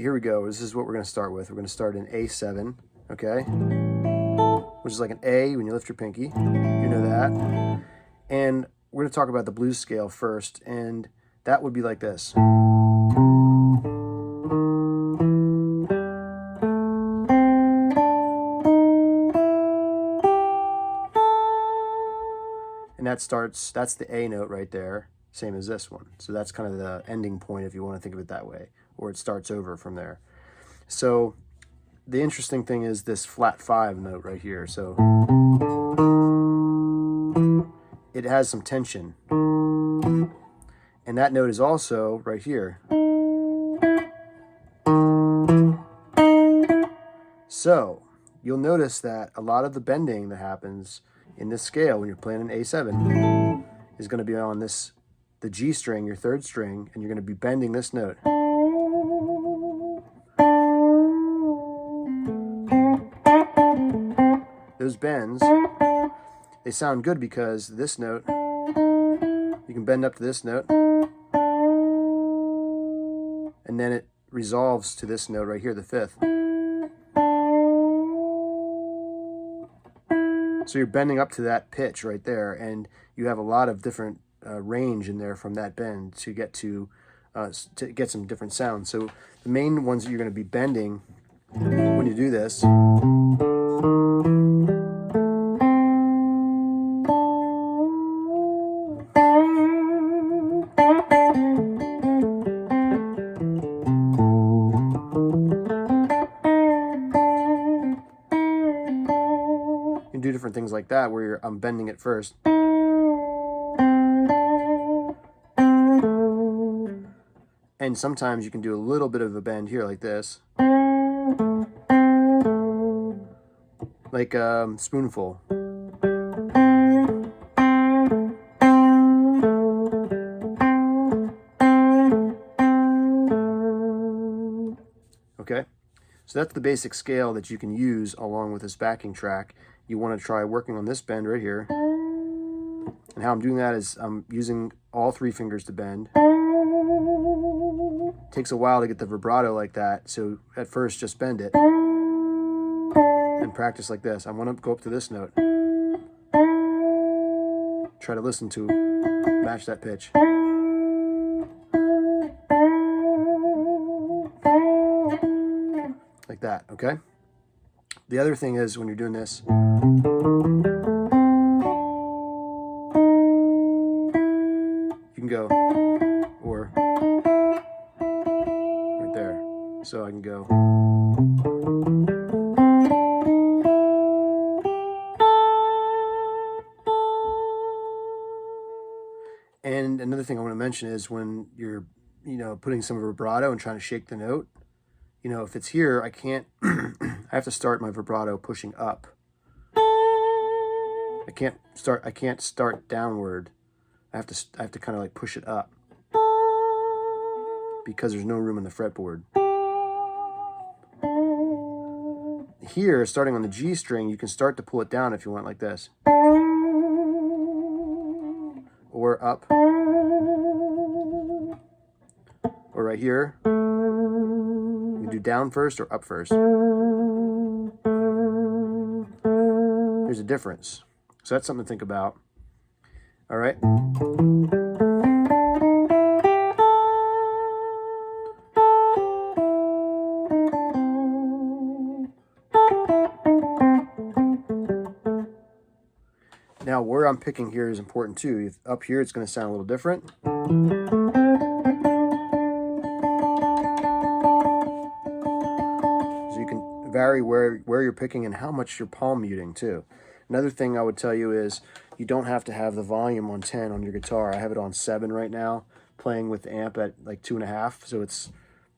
Here we go. This is what we're going to start with. We're going to start in A7, okay? Which is like an A when you lift your pinky. You know that. And we're going to talk about the blues scale first, and that would be like this. And that starts, that's the A note right there, same as this one. So that's kind of the ending point if you want to think of it that way, or it starts over from there. So the interesting thing is this flat 5 note right here. So it has some tension. And that note is also right here. So you'll notice that a lot of the bending that happens in this scale when you're playing an A7 is going to be on this, the G string, your 3rd string, and you're going to be bending this note. Those bends, they sound good because this note, you can bend up to this note, and then it resolves to this note right here, the 5th. So you're bending up to that pitch right there, and you have a lot of different range in there from that bend to get some different sounds. So the main ones that you're going to be bending when you do this do different things like that where I'm bending it first. And sometimes you can do a little bit of a bend here like this. Like spoonful. Okay? So that's the basic scale that you can use along with this backing track. You want to try working on this bend right here. And how I'm doing that is I'm using all 3 fingers to bend. It takes a while to get the vibrato like that, so at first just bend it. And practice like this. I want to go up to this note. Try to listen to, match that pitch. Like that, okay? The other thing is when you're doing this, you can go, or right there. So I can go. And another thing I want to mention is when you're, putting some vibrato and trying to shake the note, if it's here, I can't, I have to start my vibrato pushing up. I can't start downward. I have to kind of like push it up because there's no room in the fretboard. Here, starting on the G string, you can start to pull it down if you want, like this. Or up. Or right here. You can do down first or up first. There's a difference. So that's something to think about. All right. Now, where I'm picking here is important too. Up here, it's going to sound a little different. So you can vary where you're picking and how much you're palm muting too. Another thing I would tell you is you don't have to have the volume on 10 on your guitar. I have it on 7 right now, playing with the amp at like 2.5. So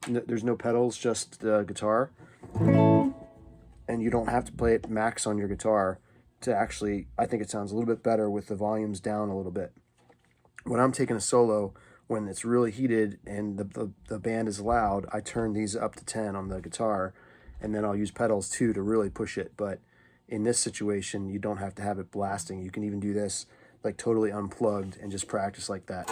there's no pedals, just the guitar. And you don't have to play it max on your guitar to actually, I think it sounds a little bit better with the volumes down a little bit. When I'm taking a solo, when it's really heated and the band is loud, I turn these up to 10 on the guitar, and then I'll use pedals too to really push it. But in this situation, you don't have to have it blasting. You can even do this like totally unplugged and just practice like that.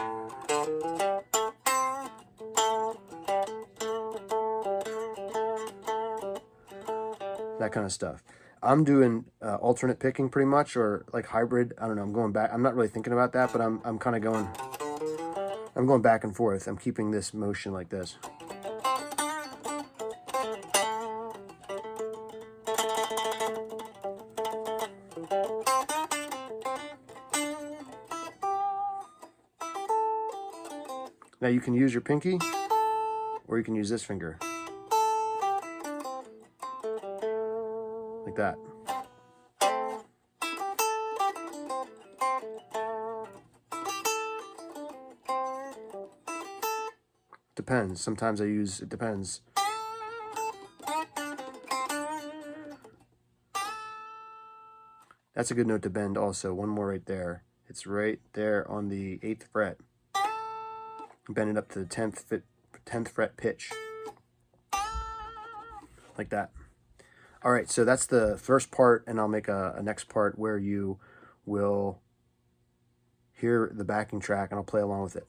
that kind of stuff. I'm doing alternate picking pretty much, or like hybrid. I don't know. I'm going back. I'm not really thinking about that, but I'm kind of going. I'm going back and forth. I'm keeping this motion like this. Now you can use your pinky, or you can use this finger. Like that. Depends. Sometimes I use, it depends. That's a good note to bend also. One more right there. It's right there on the 8th fret. Bend it up to the 10th fret pitch. Like that. All right, so that's the first part, and I'll make a next part where you will hear the backing track, and I'll play along with it.